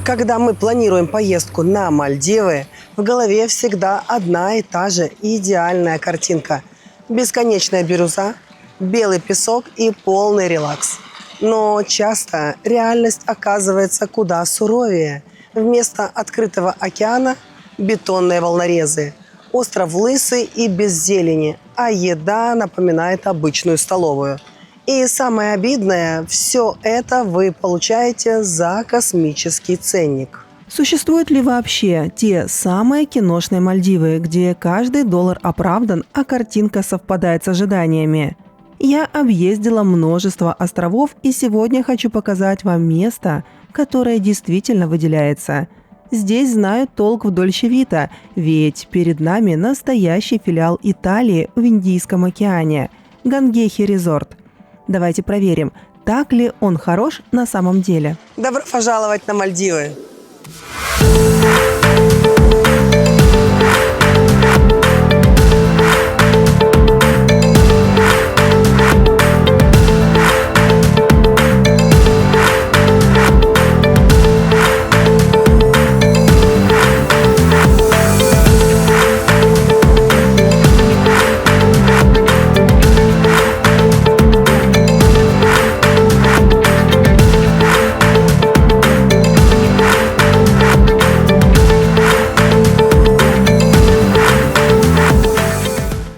Когда мы планируем поездку на Мальдивы, в голове всегда одна и та же идеальная картинка. Бесконечная бирюза, белый песок и полный релакс. Но часто реальность оказывается куда суровее. Вместо открытого океана – бетонные волнорезы, остров лысый и без зелени, а еда напоминает обычную столовую. И самое обидное – все это вы получаете за космический ценник. Существуют ли вообще те самые киношные Мальдивы, где каждый доллар оправдан, а картинка совпадает с ожиданиями? Я объездила множество островов и сегодня хочу показать вам место, которое действительно выделяется. Здесь знают толк в Дольче-Вита, ведь перед нами настоящий филиал Италии в Индийском океане – Гангехи-резорт. Давайте проверим, так ли он хорош на самом деле. Добро пожаловать на Мальдивы!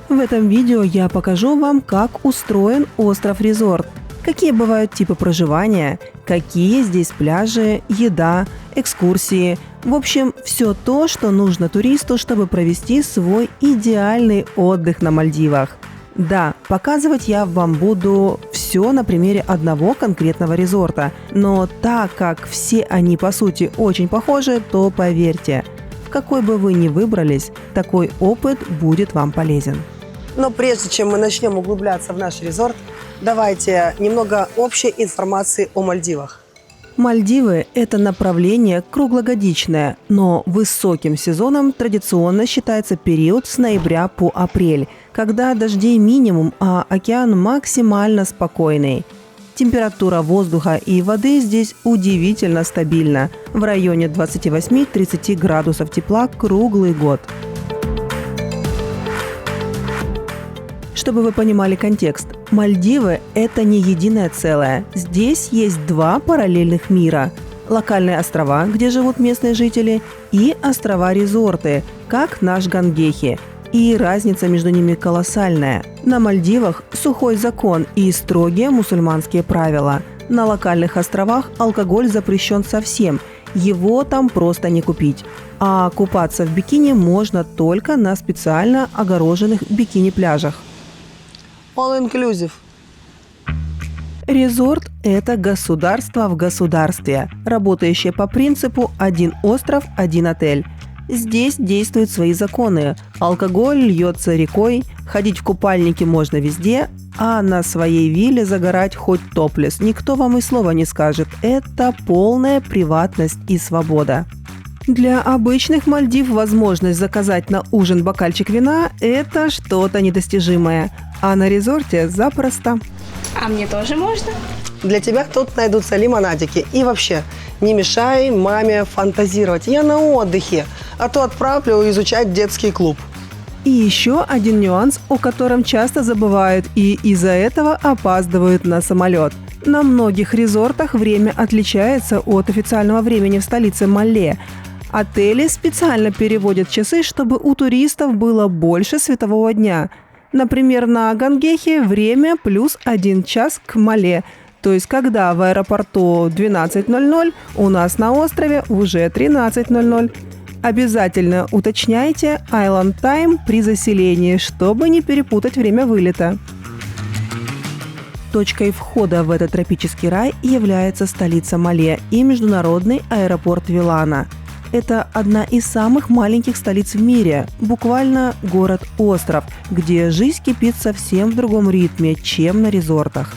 В этом видео я покажу вам, как устроен остров-резорт, какие бывают типы проживания, какие здесь пляжи, еда, экскурсии. В общем, все то, что нужно туристу, чтобы провести свой идеальный отдых на Мальдивах. Да, показывать я вам буду все на примере одного конкретного резорта, но так как все они по сути очень похожи, то поверьте, в какой бы вы ни выбрались, такой опыт будет вам полезен. Но прежде чем мы начнем углубляться в наш резорт, давайте немного общей информации о Мальдивах. Мальдивы – это направление круглогодичное, но высоким сезоном традиционно считается период с ноября по апрель, когда дождей минимум, а океан максимально спокойный. Температура воздуха и воды здесь удивительно стабильна – в районе 28-30 градусов тепла круглый год. Чтобы вы понимали контекст, Мальдивы – это не единое целое. Здесь есть два параллельных мира – локальные острова, где живут местные жители, и острова-резорты, как наш Гангехи. И разница между ними колоссальная. На Мальдивах сухой закон и строгие мусульманские правила. На локальных островах алкоголь запрещен совсем, его там просто не купить. А купаться в бикини можно только на специально огороженных бикини-пляжах. All inclusive. Резорт – это государство в государстве, работающее по принципу «один остров, один отель». Здесь действуют свои законы. Алкоголь льется рекой, ходить в купальнике можно везде, а на своей вилле загорать хоть топлес. Никто вам и слова не скажет. Это полная приватность и свобода. Для обычных Мальдив возможность заказать на ужин бокальчик вина – это что-то недостижимое. А на резорте запросто. А мне тоже можно? Для тебя тут найдутся лимонадики. И вообще, не мешай маме фантазировать. Я на отдыхе, а то отправлю изучать детский клуб. И еще один нюанс, о котором часто забывают и из-за этого опаздывают на самолет. На многих резортах время отличается от официального времени в столице Малле. Отели специально переводят часы, чтобы у туристов было больше светового дня. Например, на Гангехе время плюс 1 час к Малле. То есть, когда в аэропорту 12:00, у нас на острове уже 13:00. Обязательно уточняйте Island Time при заселении, чтобы не перепутать время вылета. Точкой входа в этот тропический рай является столица Малле и международный аэропорт Вилана. Это одна из самых маленьких столиц в мире, буквально город-остров, где жизнь кипит совсем в другом ритме, чем на резортах.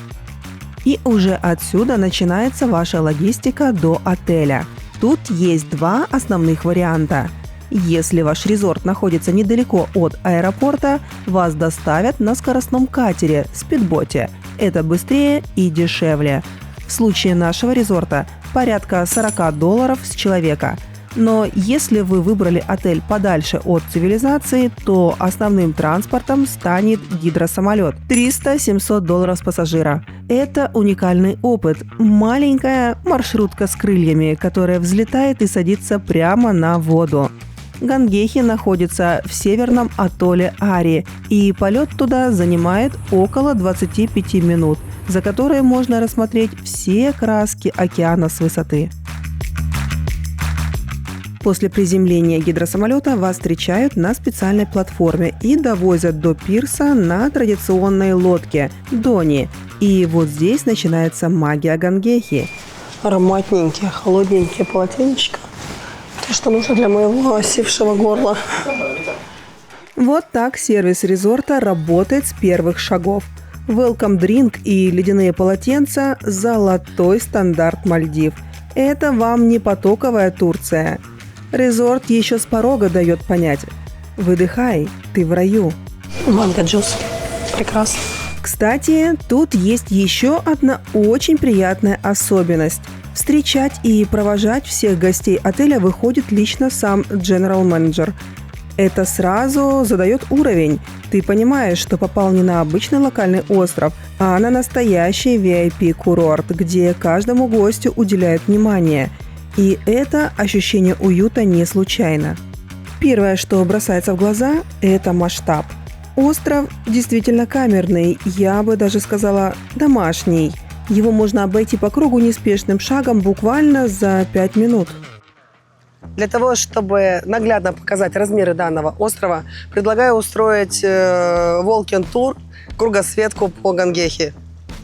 И уже отсюда начинается ваша логистика до отеля. Тут есть два основных варианта. Если ваш резорт находится недалеко от аэропорта, вас доставят на скоростном катере, спидботе. Это быстрее и дешевле. В случае нашего резорта порядка $40 с человека. Но если вы выбрали отель подальше от цивилизации, то основным транспортом станет гидросамолет. $300-700 с пассажира. Это уникальный опыт. Маленькая маршрутка с крыльями, которая взлетает и садится прямо на воду. Гангехи находится в северном атолле Ари, и полет туда занимает около 25 минут, за которые можно рассмотреть все краски океана с высоты. После приземления гидросамолета вас встречают на специальной платформе и довозят до пирса на традиционной лодке – дони. И вот здесь начинается магия Гангехи. Ароматненькие, холодненькие полотенечко. То, что нужно для моего осевшего горла. Вот так сервис резорта работает с первых шагов. Welcome drink и ледяные полотенца – золотой стандарт Мальдив. Это вам не потоковая Турция. Резорт еще с порога дает понять – выдыхай, ты в раю. Манго-джус. Прекрасно. Кстати, тут есть еще одна очень приятная особенность. Встречать и провожать всех гостей отеля выходит лично сам General Manager. Это сразу задает уровень. Ты понимаешь, что попал не на обычный локальный остров, а на настоящий VIP-курорт, где каждому гостю уделяют внимание. И это ощущение уюта не случайно. Первое, что бросается в глаза – это масштаб. Остров действительно камерный, я бы даже сказала домашний. Его можно обойти по кругу неспешным шагом буквально за 5 минут. Для того, чтобы наглядно показать размеры данного острова, предлагаю устроить walking-тур, кругосветку по Гангехи.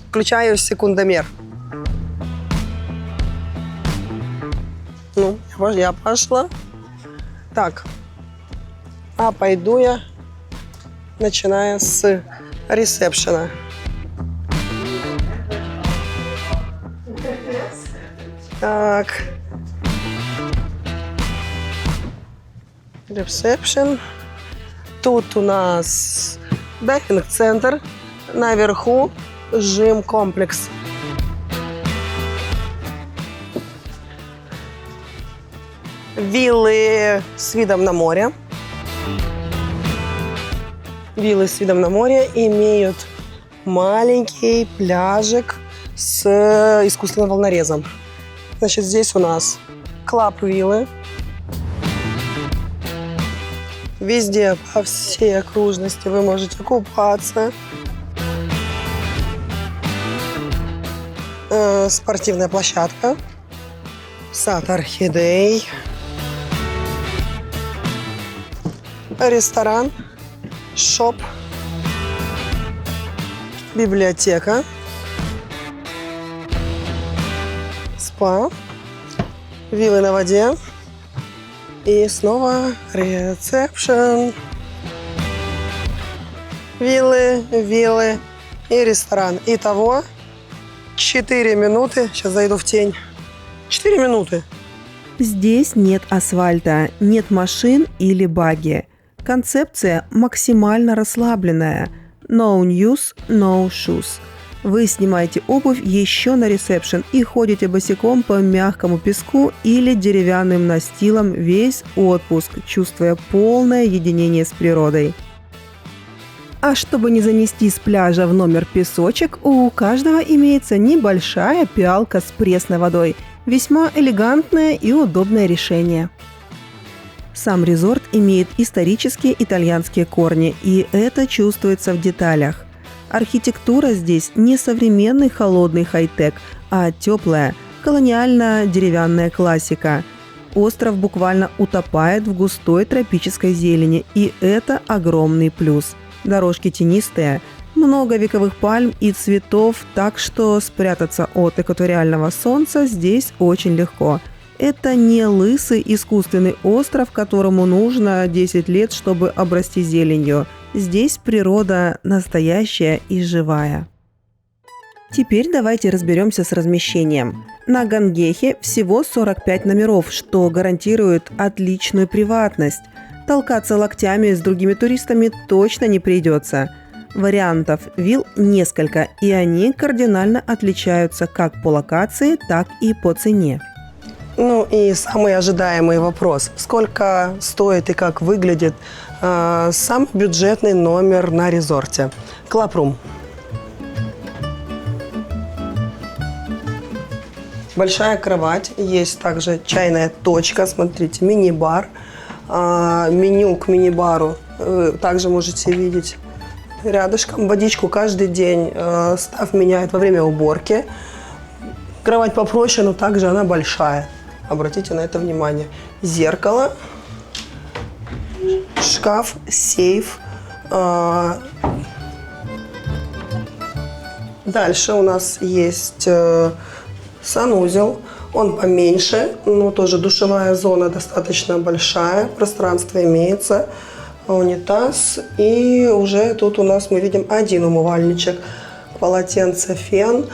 Включаю секундомер. Ну, я пошла. Так, а пойду я, начиная с ресепшена. Так. Ресепшн. Тут у нас дайвинг-центр. Наверху жим-комплекс. Виллы с видом на море. Виллы с видом на море имеют маленький пляжик с искусственным волнорезом. Значит, здесь у нас клаб-виллы. Везде, по всей окружности вы можете купаться. Спортивная площадка. Сад орхидей. Ресторан. Шоп. Библиотека. Спа. Виллы на воде. И снова ресепшн. Виллы и ресторан. Итого 4 минуты. Сейчас зайду в тень. 4 минуты. Здесь нет асфальта, нет машин или багги. Концепция максимально расслабленная. No news, no shoes. Вы снимаете обувь еще на ресепшн и ходите босиком по мягкому песку или деревянным настилам весь отпуск, чувствуя полное единение с природой. А чтобы не занести с пляжа в номер песочек, у каждого имеется небольшая пиалка с пресной водой. Весьма элегантное и удобное решение. Сам резорт имеет исторические итальянские корни, и это чувствуется в деталях. Архитектура здесь не современный холодный хай-тек, а теплая, колониально-деревянная классика. Остров буквально утопает в густой тропической зелени, и это огромный плюс. Дорожки тенистые, много вековых пальм и цветов, так что спрятаться от экваториального солнца здесь очень легко. Это не лысый искусственный остров, которому нужно 10 лет, чтобы обрасти зеленью. Здесь природа настоящая и живая. Теперь давайте разберемся с размещением. На Гангехе всего 45 номеров, что гарантирует отличную приватность. Толкаться локтями с другими туристами точно не придется. Вариантов вилл несколько, и они кардинально отличаются как по локации, так и по цене. Ну и самый ожидаемый вопрос. Сколько стоит и как выглядит самый бюджетный номер на резорте? Club Room. Большая кровать, есть также чайная точка, смотрите, мини-бар. Меню к мини-бару также можете видеть рядышком. Водичку каждый день став меняет во время уборки. Кровать попроще, но также она большая. Обратите на это внимание. Зеркало, шкаф, сейф. Дальше у нас есть санузел. Он поменьше, но тоже душевая зона достаточно большая. Пространство имеется. Унитаз. И уже тут у нас мы видим один умывальничек. Полотенце, фен.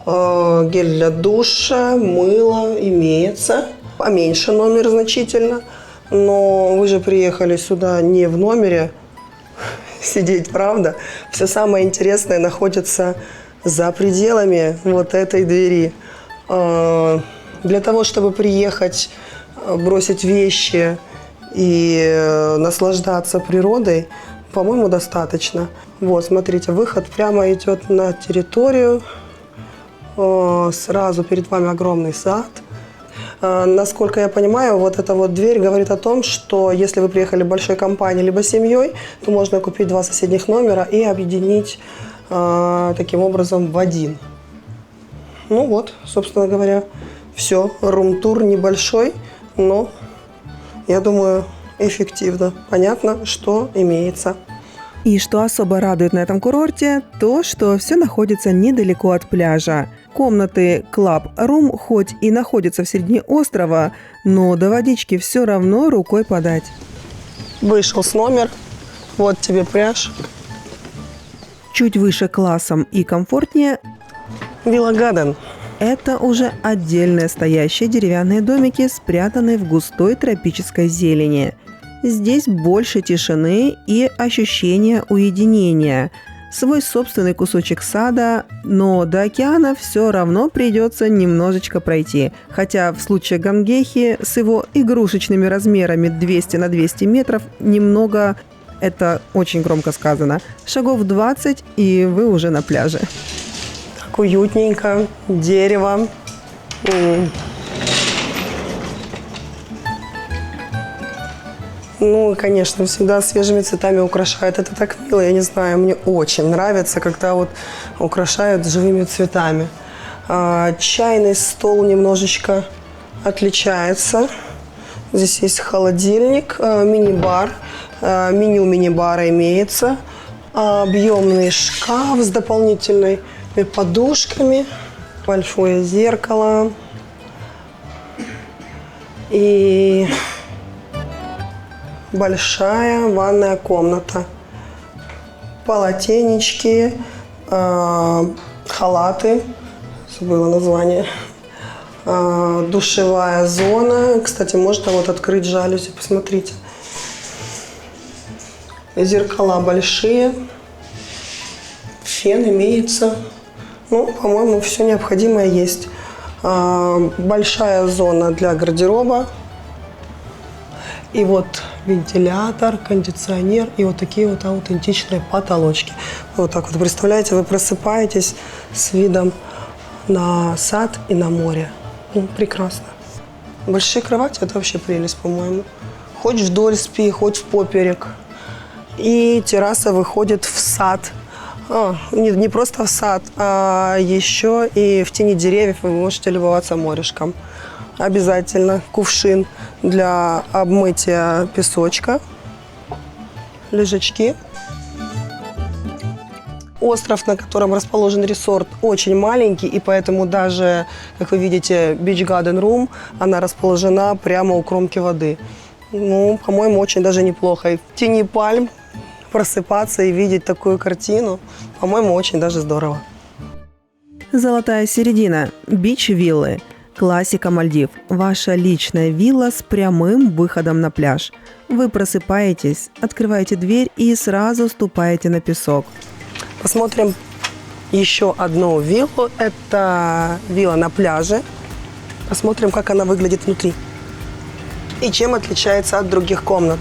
Гель для душа, мыло имеется. Поменьше номер значительно. Но вы же приехали сюда не в номере сидеть, правда? Все самое интересное находится за пределами вот этой двери. Для того, чтобы приехать, бросить вещи и наслаждаться природой, по-моему, достаточно. Вот, смотрите, выход прямо идет на территорию. Сразу перед вами огромный сад. Насколько я понимаю, вот эта вот дверь говорит о том, что если вы приехали большой компанией либо семьей, то можно купить 2 соседних номера и объединить таким образом в один. Ну вот, собственно говоря, все. Рум-тур небольшой, но, я думаю, эффективно. Понятно, что имеется. И что особо радует на этом курорте, то, что все находится недалеко от пляжа. Комнаты Club Room хоть и находятся в середине острова, но до водички все равно рукой подать. Вышел с номер, вот тебе пляж. Чуть выше классом и комфортнее Вилла Гаден. это уже отдельные стоящие деревянные домики, спрятанные в густой тропической зелени. Здесь больше тишины и ощущения уединения. Свой собственный кусочек сада, но до океана все равно придется немножечко пройти. Хотя в случае Гангехи с его игрушечными размерами 200 на 200 метров немного, это очень громко сказано, шагов 20 и вы уже на пляже. Так уютненько, дерево. Ну, конечно, всегда свежими цветами украшают. Это так мило, я не знаю, мне очень нравится, когда вот украшают живыми цветами. Чайный стол немножечко отличается. Здесь есть холодильник, мини-бар, меню мини-бара имеется, объемный шкаф с дополнительными подушками, большое зеркало и большая ванная комната. Полотенечки, халаты, забыла название, душевая зона. Кстати, можно вот открыть жалюзи, посмотрите. Зеркала большие, фен имеется. Ну, по-моему, все необходимое есть. Большая зона для гардероба. И вот вентилятор, кондиционер и вот такие вот аутентичные потолочки. Вот так вот, представляете, вы просыпаетесь с видом на сад и на море. Ну, прекрасно. Большие кровати – это вообще прелесть, по-моему. Хоть вдоль спи, хоть в поперек. И терраса выходит в сад. Не просто в сад, а еще и в тени деревьев вы можете любоваться морешком. Обязательно кувшин для обмытия песочка, лежачки. Остров, на котором расположен резорт, очень маленький, и поэтому даже, как вы видите, Beach Garden Room, она расположена прямо у кромки воды. Ну, по-моему, очень даже неплохо. И в тени пальм просыпаться и видеть такую картину, по-моему, очень даже здорово. Золотая середина. Бич-виллы. Классика Мальдив. Ваша личная вилла с прямым выходом на пляж. Вы просыпаетесь, открываете дверь и сразу ступаете на песок. Посмотрим еще одну виллу. Это вилла на пляже. Посмотрим, как она выглядит внутри. И чем отличается от других комнат.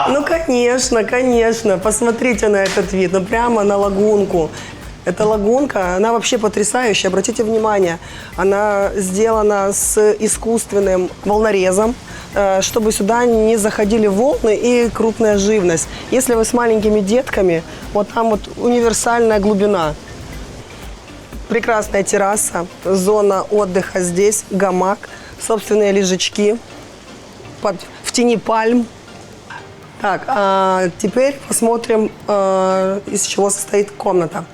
Ну, конечно, конечно. Посмотрите на этот вид. Ну, прямо на лагунку. Эта лагунка, она вообще потрясающая. Обратите внимание, она сделана с искусственным волнорезом, чтобы сюда не заходили волны и крупная живность. Если вы с маленькими детками, вот там вот универсальная глубина. Прекрасная терраса, зона отдыха здесь, гамак, собственные лежачки в тени пальм. Так, а теперь посмотрим, из чего состоит комната.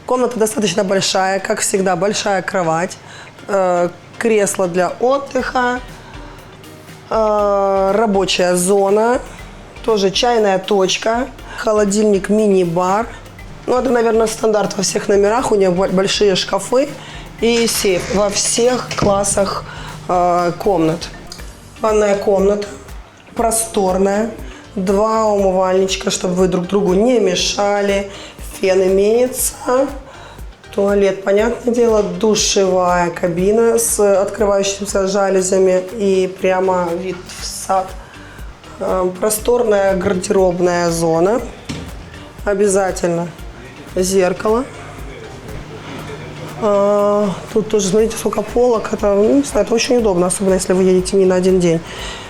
Комната достаточно большая, как всегда, большая кровать, кресло для отдыха, рабочая зона, тоже чайная точка, холодильник, мини-бар. Ну, это, наверное, стандарт во всех номерах. У нее большие шкафы и сейф во всех классах комнат. Ванная комната просторная, 2 умывальничка, чтобы вы друг другу не мешали. Фен имеется. Туалет, понятное дело, душевая кабина с открывающимися жалюзями и прямо вид в сад. Просторная гардеробная зона. Обязательно зеркало. Тут тоже, смотрите, сколько полок. Это, ну, не знаю, это очень удобно, особенно если вы едете не на один день.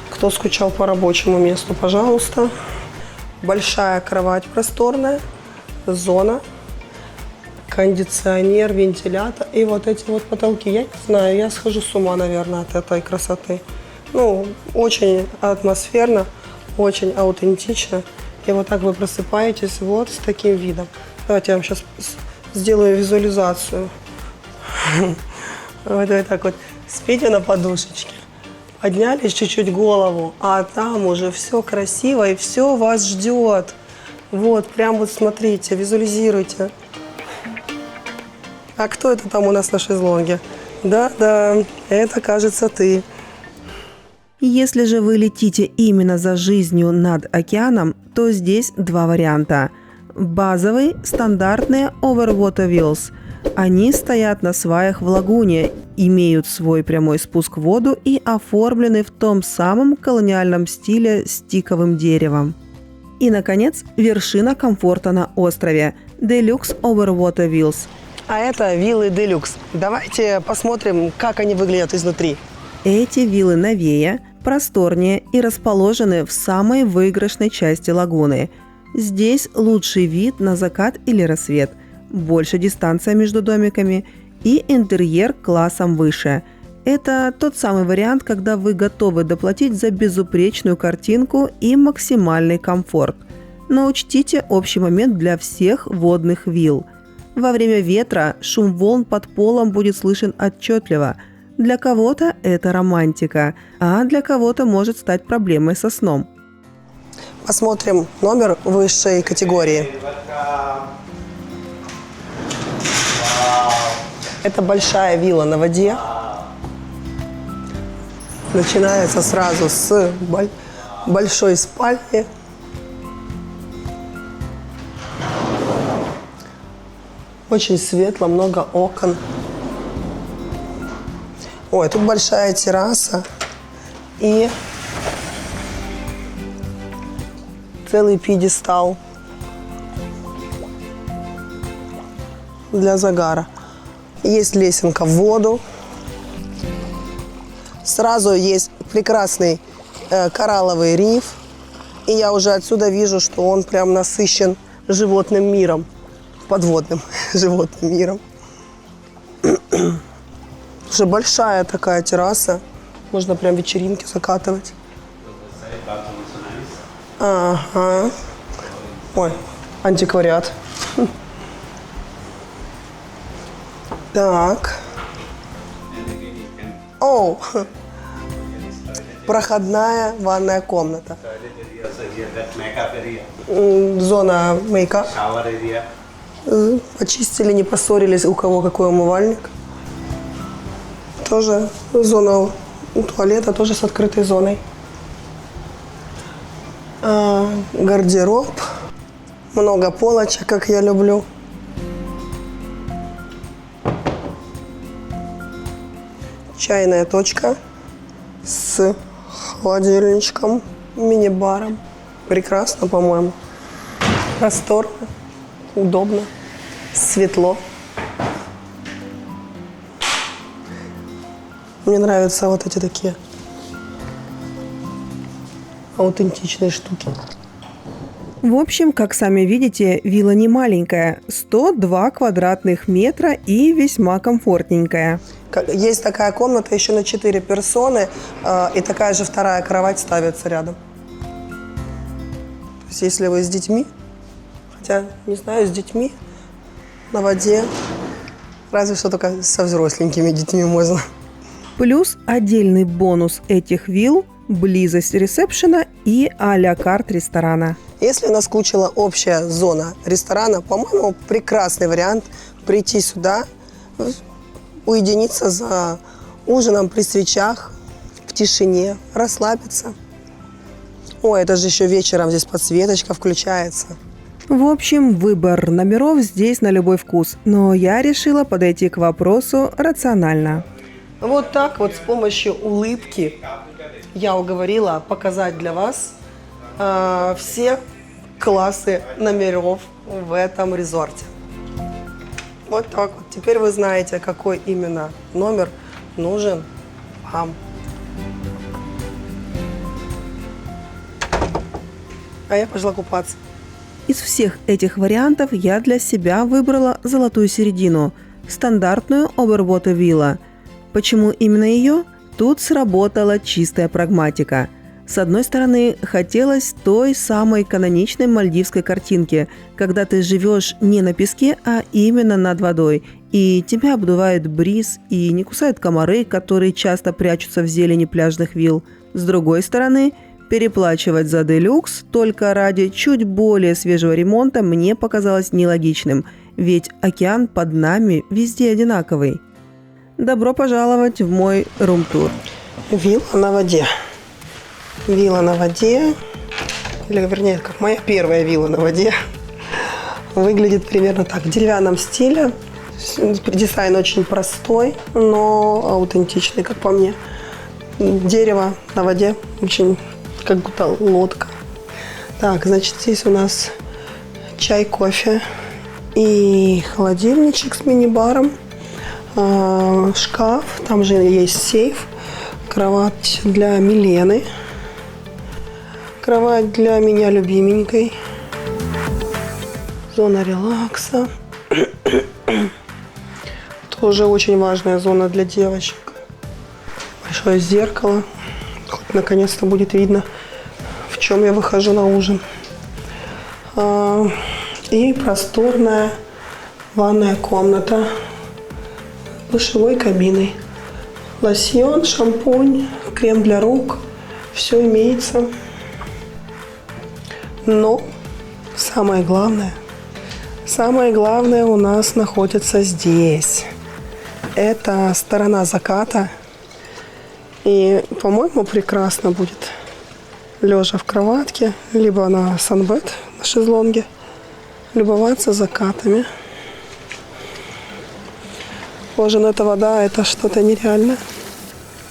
Кто скучал по рабочему месту, пожалуйста. Большая кровать просторная. Зона. Кондиционер, вентилятор и вот эти вот потолки. Я не знаю, я схожу с ума, наверное, от этой красоты. Ну, очень атмосферно, очень аутентично. И вот так вы просыпаетесь вот с таким видом. Давайте я вам сейчас сделаю визуализацию. Вот вы так вот спите на подушечке, поднялись чуть-чуть голову, а там уже все красиво и все вас ждет. Вот, прям вот смотрите, визуализируйте. А кто это там у нас на шезлонге? Да-да, это, кажется, ты. Если же вы летите именно за жизнью над океаном, то здесь 2 варианта. Базовый, стандартные Overwater Wheels. Они стоят на сваях в лагуне, имеют свой прямой спуск в воду и оформлены в том самом колониальном стиле с тиковым деревом. И, наконец, вершина комфорта на острове – Deluxe Overwater Wheels. А это виллы Deluxe. Давайте посмотрим, как они выглядят изнутри. Эти виллы новее, просторнее и расположены в самой выигрышной части лагуны. Здесь лучший вид на закат или рассвет, больше дистанция между домиками и интерьер классом выше. Это тот самый вариант, когда вы готовы доплатить за безупречную картинку и максимальный комфорт. Но учтите общий момент для всех водных вилл. Во время ветра шум волн под полом будет слышен отчетливо. Для кого-то это романтика, а для кого-то может стать проблемой со сном. Посмотрим номер высшей категории. Это большая вилла на воде. Начинается сразу с большой спальни. Очень светло, много окон. Ой, тут большая терраса и целый пьедестал для загара. Есть лесенка в воду. Сразу есть прекрасный коралловый риф. И я уже отсюда вижу, что он прям насыщен животным миром. Подводным животным миром. Уже большая такая терраса. Можно прям вечеринки закатывать. Ага. Ой, антиквариат. Так. О, проходная ванная комната. Зона мейкап. Почистили, не поссорились, у кого какой умывальник. Тоже зона туалета, тоже с открытой зоной. Гардероб. Много полочек, как я люблю. чайная точка с холодильничком, мини-баром. Прекрасно, по-моему. Просторно, удобно, светло. Мне нравятся вот эти такие аутентичные штуки. В общем, как сами видите, вилла не маленькая, 102 квадратных метра и весьма комфортненькая. Есть такая комната еще на 4 персоны, и такая же вторая кровать ставится рядом. То есть если вы с детьми, хотя, не знаю, с детьми на воде, разве что только со взросленькими детьми можно. Плюс отдельный бонус этих вилл – близость ресепшена и а-ля карт ресторана. Если наскучила общая зона ресторана, по-моему, прекрасный вариант прийти сюда, уединиться за ужином при свечах, в тишине, расслабиться. Ой, это же еще вечером здесь подсветочка включается. В общем, выбор номеров здесь на любой вкус, но я решила подойти к вопросу рационально. Вот так вот с помощью улыбки я уговорила показать для вас все классы номеров в этом резорте. Вот так вот. Теперь вы знаете, какой именно номер нужен вам. А я пошла купаться. Из всех этих вариантов я для себя выбрала золотую середину – стандартную Oberwater вилла. Почему именно ее? Тут сработала чистая прагматика. С одной стороны, хотелось той самой каноничной мальдивской картинки, когда ты живешь не на песке, а именно над водой, и тебя обдувает бриз и не кусают комары, которые часто прячутся в зелени пляжных вилл. С другой стороны, переплачивать за делюкс только ради чуть более свежего ремонта мне показалось нелогичным, ведь океан под нами везде одинаковый. Добро пожаловать в мой рум-тур. Вилла на воде. Вилла на воде, или вернее, как моя первая вилла на воде, выглядит примерно так. В деревянном стиле. Дизайн очень простой, но аутентичный, как по мне. Дерево на воде, очень как будто лодка. Так, значит, здесь у нас чай, кофе и холодильничек с мини-баром. Шкаф, там же есть сейф, кровать для Милены, кровать для меня любименькой, зона релакса, тоже очень важная зона для девочек, большое зеркало, хоть наконец-то будет видно, в чем я выхожу на ужин, и просторная ванная комната, душевой кабиной. Лосьон, шампунь, крем для рук. Все имеется. Но самое главное у нас находится здесь. Это сторона заката. И, по-моему, прекрасно будет лежа в кроватке, либо на санбет, на шезлонге, любоваться закатами. Боже, ну эта вода, это что-то нереальное.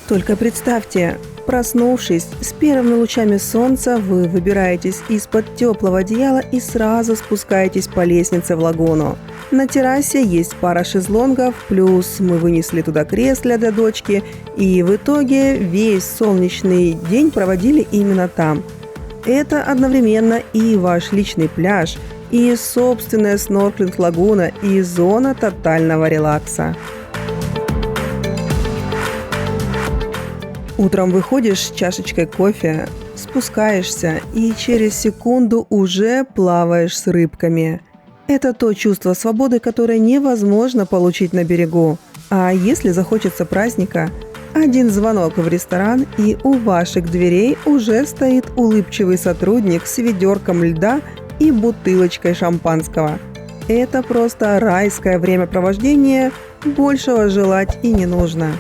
Только представьте, проснувшись с первыми лучами солнца, вы выбираетесь из-под теплого одеяла и сразу спускаетесь по лестнице в лагуну. На террасе есть пара шезлонгов, плюс мы вынесли туда кресла для дочки, и в итоге весь солнечный день проводили именно там. Это одновременно и ваш личный пляж, и собственная снорклинг-лагуна, и зона тотального релакса. Утром выходишь с чашечкой кофе, спускаешься и через секунду уже плаваешь с рыбками. Это то чувство свободы, которое невозможно получить на берегу. А если захочется праздника, один звонок в ресторан, и у ваших дверей уже стоит улыбчивый сотрудник с ведерком льда и бутылочкой шампанского. Это просто райское времяпровождение, большего желать и не нужно.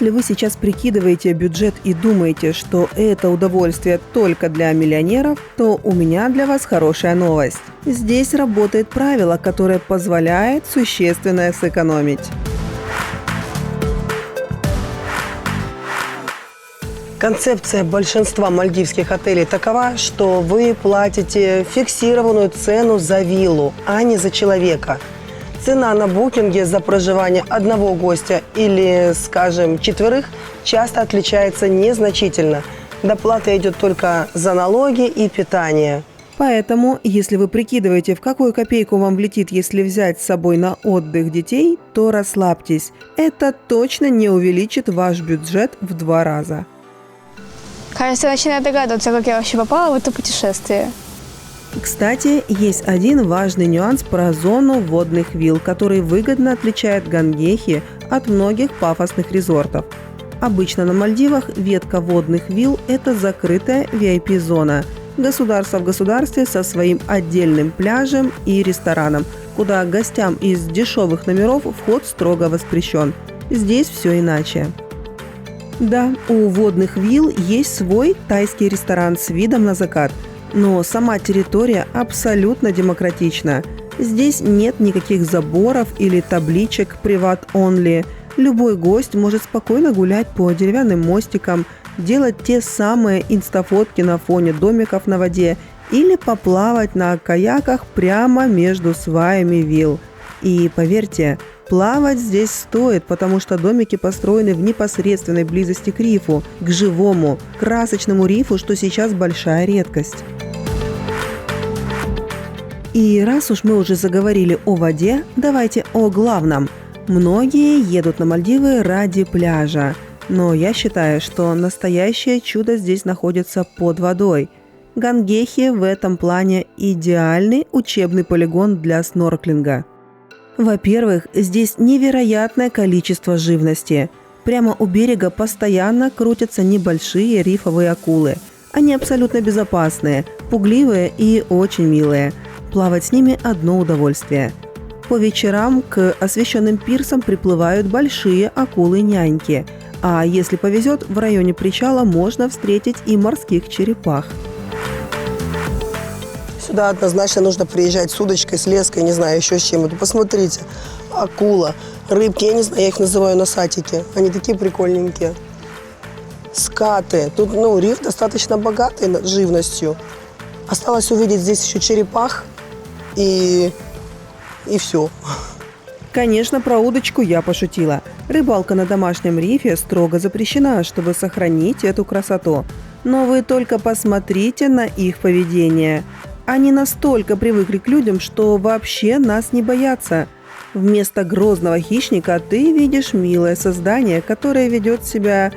Если вы сейчас прикидываете бюджет и думаете, что это удовольствие только для миллионеров, то у меня для вас хорошая новость. Здесь работает правило, которое позволяет существенно сэкономить. Концепция большинства мальдивских отелей такова, что вы платите фиксированную цену за виллу, а не за человека. Цена на букинге за проживание одного гостя или, скажем, 4 часто отличается незначительно. Доплата идет только за налоги и питание. Поэтому, если вы прикидываете, в какую копейку вам влетит, если взять с собой на отдых детей, то расслабьтесь. Это точно не увеличит ваш бюджет в 2 раза. Кажется, начинаю догадываться, как я вообще попала в это путешествие. Кстати, есть один важный нюанс про зону водных вилл, который выгодно отличает Гангехи от многих пафосных резортов. Обычно на Мальдивах ветка водных вилл – это закрытая VIP-зона. Государство в государстве со своим отдельным пляжем и рестораном, куда гостям из дешевых номеров вход строго воспрещен. Здесь все иначе. Да, у водных вилл есть свой тайский ресторан с видом на закат, но сама территория абсолютно демократична. Здесь нет никаких заборов или табличек «Приват only». Любой гость может спокойно гулять по деревянным мостикам, делать те самые инстафотки на фоне домиков на воде или поплавать на каяках прямо между сваями вилл. И поверьте, плавать здесь стоит, потому что домики построены в непосредственной близости к рифу, к живому, красочному рифу, что сейчас большая редкость. И раз уж мы уже заговорили о воде, давайте о главном. Многие едут на Мальдивы ради пляжа, но я считаю, что настоящее чудо здесь находится под водой. Гангехи в этом плане идеальный учебный полигон для снорклинга. Во-первых, здесь невероятное количество живности. Прямо у берега постоянно крутятся небольшие рифовые акулы. Они абсолютно безопасные, пугливые и очень милые. Плавать с ними одно удовольствие. По вечерам к освещенным пирсам приплывают большие акулы-няньки. А если повезет, в районе причала можно встретить и морских черепах. Сюда однозначно нужно приезжать с удочкой, с леской, не знаю, еще с чем-то. Посмотрите, акула, рыбки, я не знаю, я их называю носатики. Они такие прикольненькие. Скаты. Тут, риф достаточно богатый живностью. Осталось увидеть здесь еще черепах и все. Конечно, про удочку я пошутила. Рыбалка на домашнем рифе строго запрещена, чтобы сохранить эту красоту. Но вы только посмотрите на их поведение. Они настолько привыкли к людям, что вообще нас не боятся. Вместо грозного хищника ты видишь милое создание, которое ведет себя,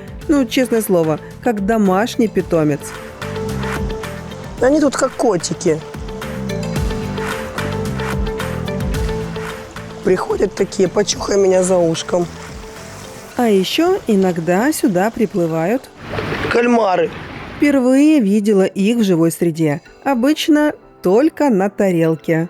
честное слово, как домашний питомец. Они тут как котики. Приходят такие, почухай меня за ушком. А еще иногда сюда приплывают Кальмары. Впервые видела их в живой среде. Обычно только на тарелке.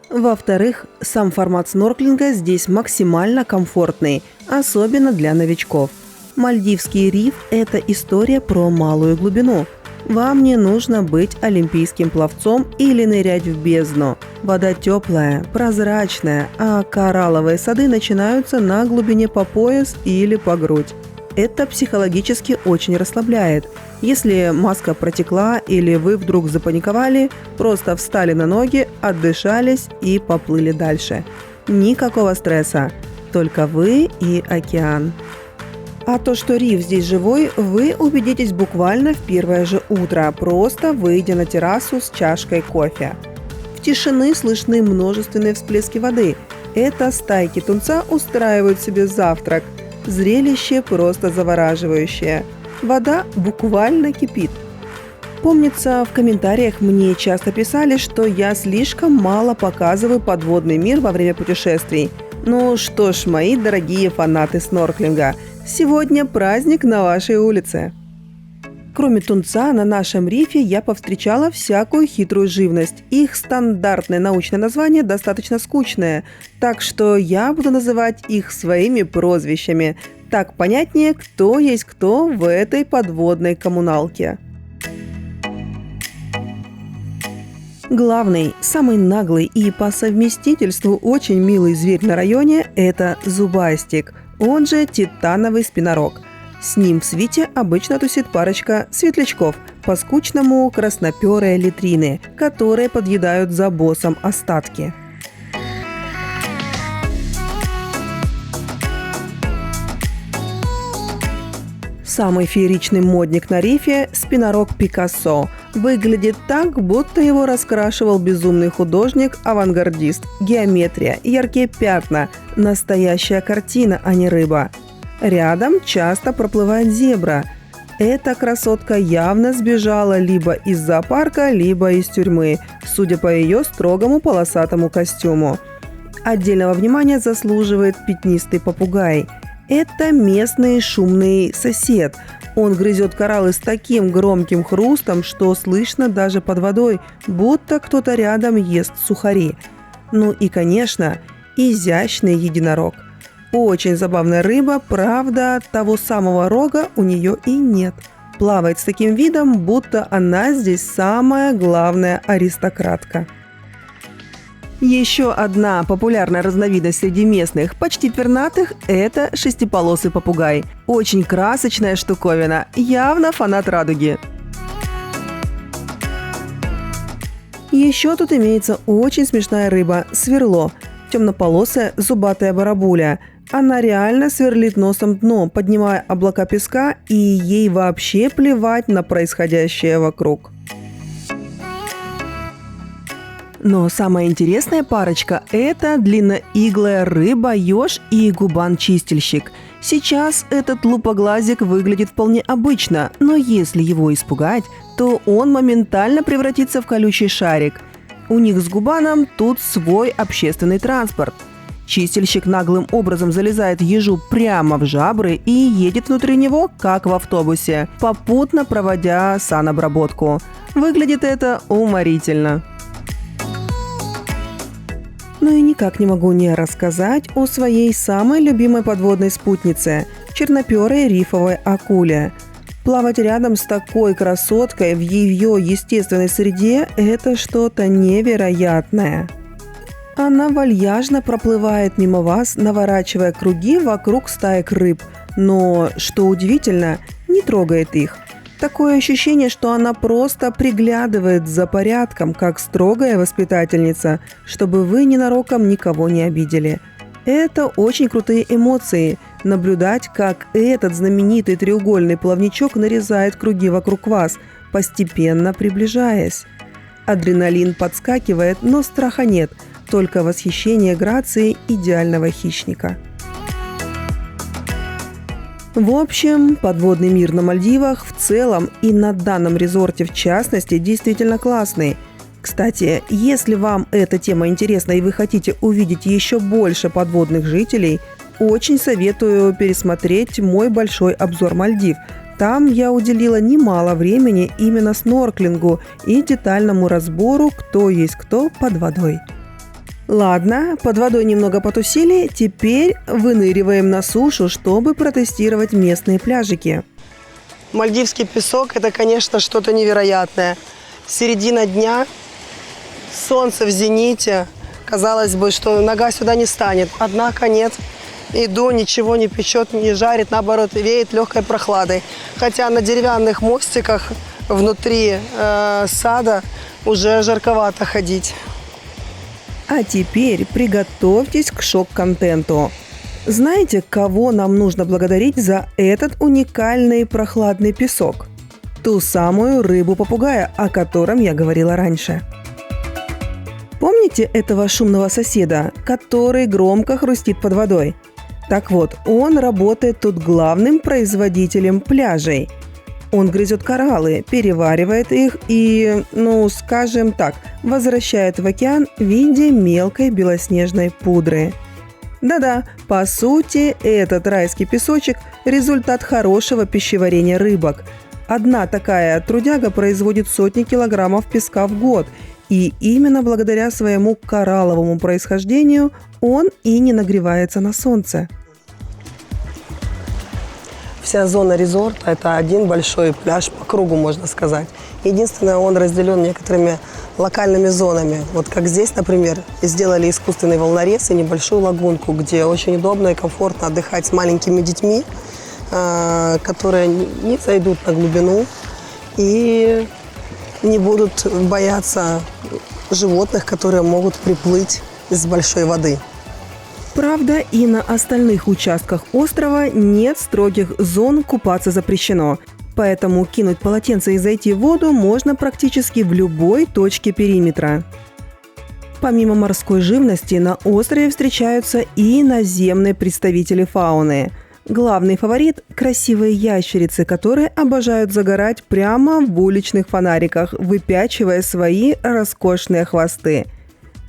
Во-вторых, сам формат снорклинга здесь максимально комфортный, особенно для новичков. Мальдивский риф – это история про малую глубину. Вам не нужно быть олимпийским пловцом или нырять в бездну. Вода теплая, прозрачная, а коралловые сады начинаются на глубине по пояс или по грудь. Это психологически очень расслабляет. Если маска протекла или вы вдруг запаниковали, просто встали на ноги, отдышались и поплыли дальше. Никакого стресса, только вы и океан. А то, что риф здесь живой, вы убедитесь буквально в первое же утро, просто выйдя на террасу с чашкой кофе. В тишины слышны множественные всплески воды. Это стайки тунца устраивают себе завтрак. Зрелище просто завораживающее. Вода буквально кипит. Помнится, в комментариях мне часто писали, что я слишком мало показываю подводный мир во время путешествий. Ну что ж, мои дорогие фанаты снорклинга, сегодня праздник на вашей улице. Кроме тунца, на нашем рифе я повстречала всякую хитрую живность. Их стандартное научное название достаточно скучное, так что я буду называть их своими прозвищами. Так понятнее, кто есть кто в этой подводной коммуналке. Главный, самый наглый и по совместительству очень милый зверь на районе – это зубастик, он же титановый спинорог. С ним в свите обычно тусит парочка светлячков, по-скучному красноперые литрины, которые подъедают за боссом остатки. Самый фееричный модник на рифе – спинорог Пикассо. Выглядит так, будто его раскрашивал безумный художник-авангардист. Геометрия, яркие пятна – настоящая картина, а не рыба. Рядом часто проплывает зебра. Эта красотка явно сбежала либо из зоопарка, либо из тюрьмы, судя по ее строгому полосатому костюму. Отдельного внимания заслуживает пятнистый попугай. Это местный шумный сосед. Он грызет кораллы с таким громким хрустом, что слышно даже под водой, будто кто-то рядом ест сухари. Ну и, конечно, изящный единорог. Очень забавная рыба, правда, того самого рога у нее и нет. Плавает с таким видом, будто она здесь самая главная аристократка. Еще одна популярная разновидность среди местных, почти пернатых – это шестиполосый попугай. Очень красочная штуковина, явно фанат радуги. Еще тут имеется очень смешная рыба – сверло, темнополосая зубатая барабуля. Она реально сверлит носом дно, поднимая облака песка, и ей вообще плевать на происходящее вокруг. Но самая интересная парочка – это длинноиглая рыба-еж и губан-чистильщик. Сейчас этот лупоглазик выглядит вполне обычно, но если его испугать, то он моментально превратится в колючий шарик. У них с губаном тут свой общественный транспорт. Чистильщик наглым образом залезает ежу прямо в жабры и едет внутри него, как в автобусе, попутно проводя санобработку. Выглядит это уморительно. Ну и никак не могу не рассказать о своей самой любимой подводной спутнице – черноперой рифовой акуле. Плавать рядом с такой красоткой в ее естественной среде – это что-то невероятное. Она вальяжно проплывает мимо вас, наворачивая круги вокруг стаек рыб, но, что удивительно, не трогает их. Такое ощущение, что она просто приглядывает за порядком, как строгая воспитательница, чтобы вы ненароком никого не обидели. Это очень крутые эмоции – наблюдать, как этот знаменитый треугольный плавничок нарезает круги вокруг вас, постепенно приближаясь. Адреналин подскакивает, но страха нет, только восхищение грацией идеального хищника. В общем, подводный мир на Мальдивах в целом и на данном резорте в частности действительно классный. Кстати, если вам эта тема интересна и вы хотите увидеть еще больше подводных жителей, очень советую пересмотреть мой большой обзор Мальдив. Там я уделила немало времени именно снорклингу и детальному разбору, кто есть кто под водой. Ладно, под водой немного потусили, теперь выныриваем на сушу, чтобы протестировать местные пляжики. Мальдивский песок – это, конечно, что-то невероятное. Середина дня, солнце в зените. Казалось бы, что нога сюда не станет. Однако нет. Иду, ничего не печет, не жарит, наоборот, веет легкой прохладой. Хотя на деревянных мостиках внутри сада уже жарковато ходить. А теперь приготовьтесь к шок-контенту. Знаете, кого нам нужно благодарить за этот уникальный прохладный песок? Ту самую рыбу-попугая, о котором я говорила раньше. Помните этого шумного соседа, который громко хрустит под водой? Так вот, он работает тут главным производителем пляжей. Он грызет кораллы, переваривает их и, скажем так, возвращает в океан в виде мелкой белоснежной пудры. Да-да, по сути, этот райский песочек – результат хорошего пищеварения рыбок. Одна такая трудяга производит сотни килограммов песка в год, и именно благодаря своему коралловому происхождению он и не нагревается на солнце. Вся зона резорта – это один большой пляж по кругу, можно сказать. Единственное, он разделен некоторыми локальными зонами. Вот как здесь, например, сделали искусственный волнорез и небольшую лагунку, где очень удобно и комфортно отдыхать с маленькими детьми, которые не зайдут на глубину и не будут бояться животных, которые могут приплыть из большой воды. Правда, и на остальных участках острова нет строгих зон, купаться запрещено. Поэтому кинуть полотенце и зайти в воду можно практически в любой точке периметра. Помимо морской живности, на острове встречаются и наземные представители фауны. Главный фаворит – красивые ящерицы, которые обожают загорать прямо в уличных фонариках, выпячивая свои роскошные хвосты.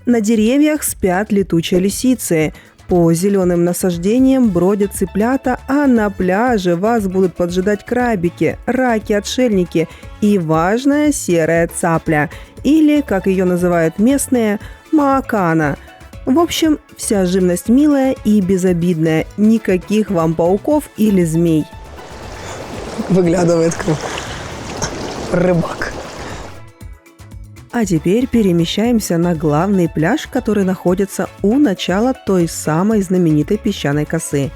На деревьях спят летучие лисицы. По зеленым насаждениям бродят цыплята, а на пляже вас будут поджидать крабики, раки-отшельники и важная серая цапля, или, как ее называют местные, маакана. В общем, вся живность милая и безобидная, никаких вам пауков или змей. Выглядывает как рыбак. А теперь перемещаемся на главный пляж, который находится у начала той самой знаменитой песчаной косы.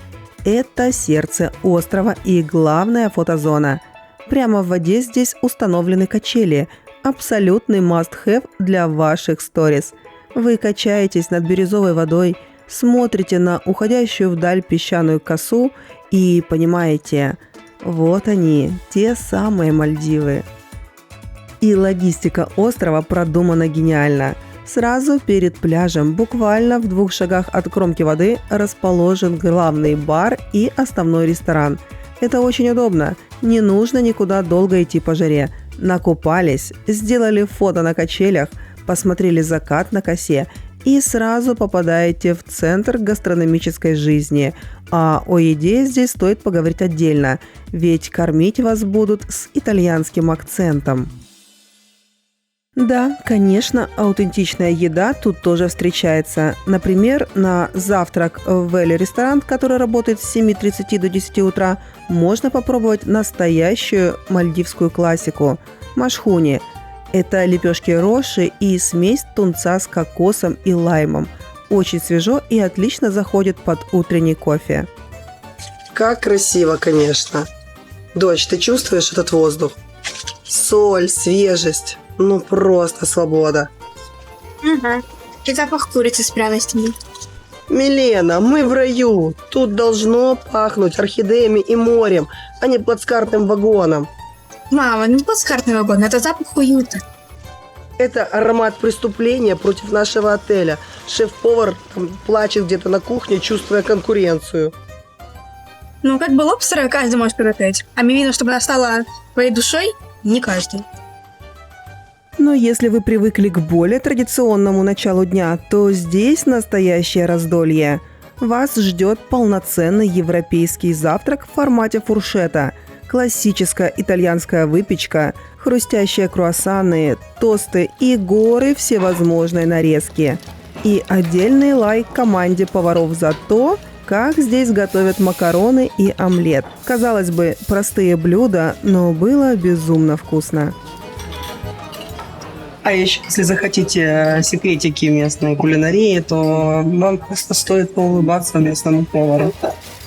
Это сердце острова и главная фотозона. Прямо в воде здесь установлены качели. Абсолютный must-have для ваших сторис. Вы качаетесь над бирюзовой водой, смотрите на уходящую вдаль песчаную косу и понимаете, вот они, те самые Мальдивы. И логистика острова продумана гениально. Сразу перед пляжем, буквально в 2 шагах от кромки воды, расположен главный бар и основной ресторан. Это очень удобно. Не нужно никуда долго идти по жаре. Накупались, сделали фото на качелях, посмотрели закат на косе и сразу попадаете в центр гастрономической жизни. А о еде здесь стоит поговорить отдельно, ведь кормить вас будут с итальянским акцентом. Да, конечно, аутентичная еда тут тоже встречается. Например, на завтрак в Вэлли ресторан, который работает с 7:30 до 10 утра, можно попробовать настоящую мальдивскую классику – машхуни. Это лепешки роши и смесь тунца с кокосом и лаймом. Очень свежо и отлично заходит под утренний кофе. Как красиво, конечно. Дочь, ты чувствуешь этот воздух? Соль, свежесть. Ну, просто свобода. Ага. И запах курицы с пряностями. Милена, мы в раю. Тут должно пахнуть орхидеями и морем, а не плацкартным вагоном. Мама, не плацкартный вагон, это запах уюта. Это аромат преступления против нашего отеля. Шеф-повар там плачет где-то на кухне, чувствуя конкуренцию. Ну, как бы лобстера каждый может приготовить. А мивину, чтобы она стала твоей душой, не каждый. Но если вы привыкли к более традиционному началу дня, то здесь настоящее раздолье. Вас ждет полноценный европейский завтрак в формате фуршета, классическая итальянская выпечка, хрустящие круассаны, тосты и горы всевозможной нарезки. И отдельный лайк команде поваров за то, как здесь готовят макароны и омлет. Казалось бы, простые блюда, но было безумно вкусно. А еще, если захотите секретики местной кулинарии, то вам просто стоит поулыбаться местному повару.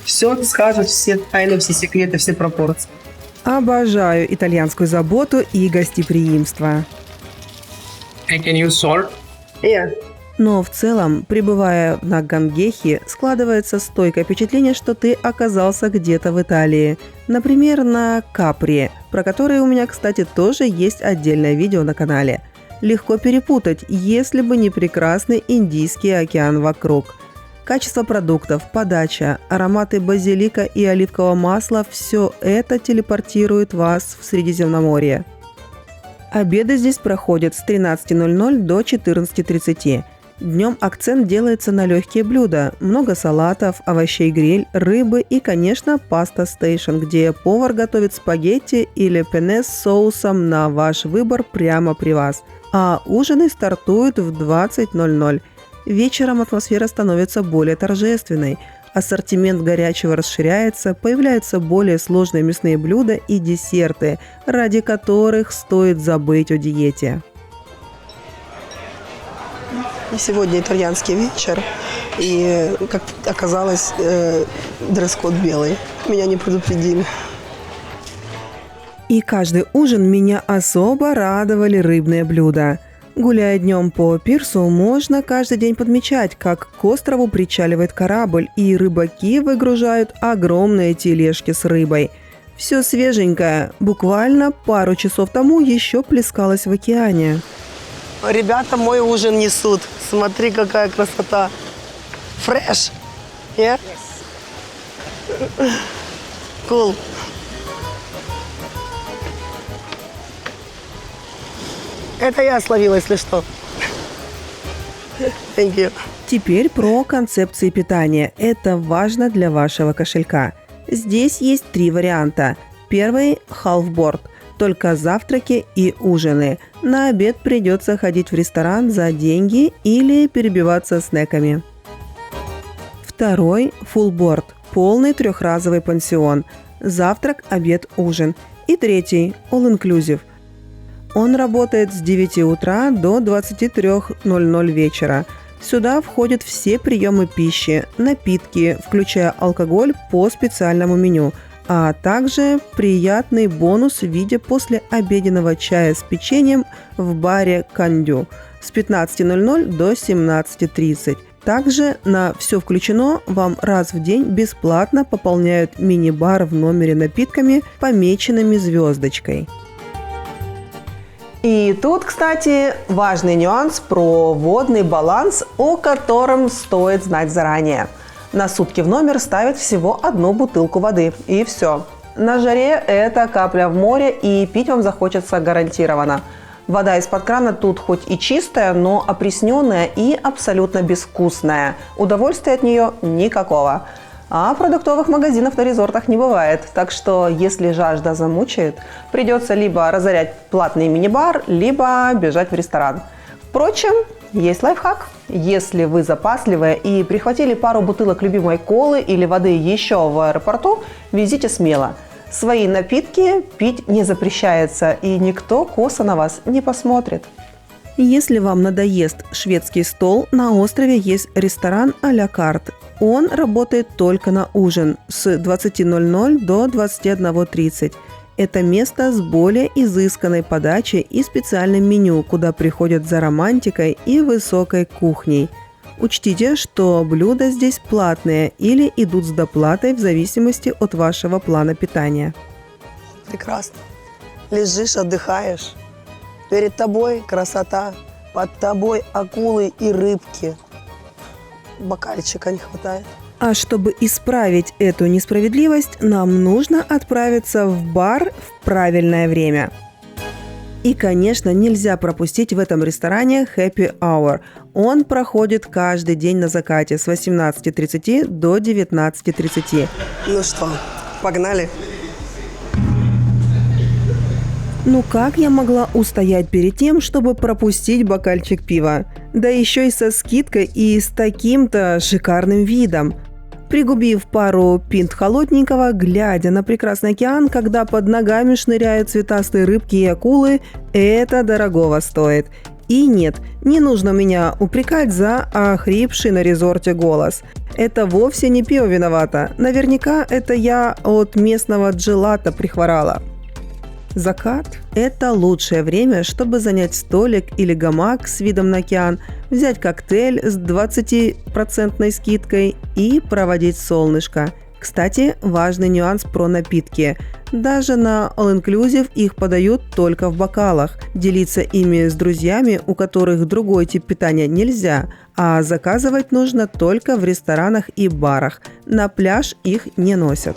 Все скажут, все тайны, все секреты, все пропорции. Обожаю итальянскую заботу и гостеприимство. I can use salt. Но в целом, пребывая на Гангехе, складывается стойкое впечатление, что ты оказался где-то в Италии. Например, на Капри, про который у меня, кстати, тоже есть отдельное видео на канале. Легко перепутать, если бы не прекрасный Индийский океан вокруг. Качество продуктов, подача, ароматы базилика и оливкового масла – все это телепортирует вас в Средиземноморье. Обеды здесь проходят с 13:00 до 14:30. Днем акцент делается на легкие блюда. Много салатов, овощей гриль, рыбы и, конечно, паста стейшн, где повар готовит спагетти или пенне с соусом на ваш выбор прямо при вас. А ужины стартуют в 20:00. Вечером атмосфера становится более торжественной. Ассортимент горячего расширяется, появляются более сложные мясные блюда и десерты, ради которых стоит забыть о диете. И сегодня итальянский вечер, и, как оказалось, дресс-код белый. Меня не предупредили. И каждый ужин меня особо радовали рыбные блюда. Гуляя днем по пирсу, можно каждый день подмечать, как к острову причаливает корабль, и рыбаки выгружают огромные тележки с рыбой. Все свеженькое, буквально пару часов тому еще плескалось в океане. Ребята мой ужин несут. Смотри, какая красота. Фреш. Yeah? Cool. Это я словила, если что. Thank you. Теперь про концепции питания. Это важно для вашего кошелька. Здесь есть 3 варианта. Первый – half-board. Только завтраки и ужины. На обед придется ходить в ресторан за деньги или перебиваться снеками. Второй – full board. Полный 3-разовый пансион. Завтрак, обед, ужин. И третий – all-inclusive. Он работает с 9 утра до 23:00 вечера. Сюда входят все приемы пищи, напитки, включая алкоголь по специальному меню, а также приятный бонус в виде послеобеденного чая с печеньем в баре «Кандю» с 15:00 до 17:30. Также на «Все включено» вам раз в день бесплатно пополняют мини-бар в номере напитками, помеченными звездочкой. И тут, кстати, важный нюанс про водный баланс, о котором стоит знать заранее. На сутки в номер ставят всего 1 бутылку воды, и все. На жаре это капля в море, и пить вам захочется гарантированно. Вода из-под крана тут хоть и чистая, но опресненная и абсолютно безвкусная. Удовольствия от нее никакого. А продуктовых магазинов на резортах не бывает, так что если жажда замучает, придется либо разорять платный мини-бар, либо бежать в ресторан. Впрочем, есть лайфхак. Если вы запасливые и прихватили пару бутылок любимой колы или воды еще в аэропорту, везите смело. Свои напитки пить не запрещается, и никто косо на вас не посмотрит. Если вам надоест шведский стол, на острове есть ресторан а-ля карт. Он работает только на ужин с 20:00 до 21:30. Это место с более изысканной подачей и специальным меню, куда приходят за романтикой и высокой кухней. Учтите, что блюда здесь платные или идут с доплатой в зависимости от вашего плана питания. Прекрасно. Лежишь, отдыхаешь. Перед тобой красота, под тобой акулы и рыбки. Бокальчика не хватает. А чтобы исправить эту несправедливость, нам нужно отправиться в бар в правильное время. И, конечно, нельзя пропустить в этом ресторане Happy Hour. Он проходит каждый день на закате с 18:30 до 19:30. Ну что, погнали? Ну как я могла устоять перед тем, чтобы пропустить бокальчик пива? Да еще и со скидкой и с таким-то шикарным видом. Пригубив пару пинт холодненького, глядя на прекрасный океан, когда под ногами шныряют цветастые рыбки и акулы, это дорогого стоит. И нет, не нужно меня упрекать за охрипший на резорте голос. Это вовсе не пиво виновато. Наверняка это я от местного джелато прихворала. Закат – это лучшее время, чтобы занять столик или гамак с видом на океан, взять коктейль с 20% скидкой и проводить солнышко. Кстати, важный нюанс про напитки. Даже на all-inclusive их подают только в бокалах. Делиться ими с друзьями, у которых другой тип питания, нельзя, а заказывать нужно только в ресторанах и барах. На пляж их не носят.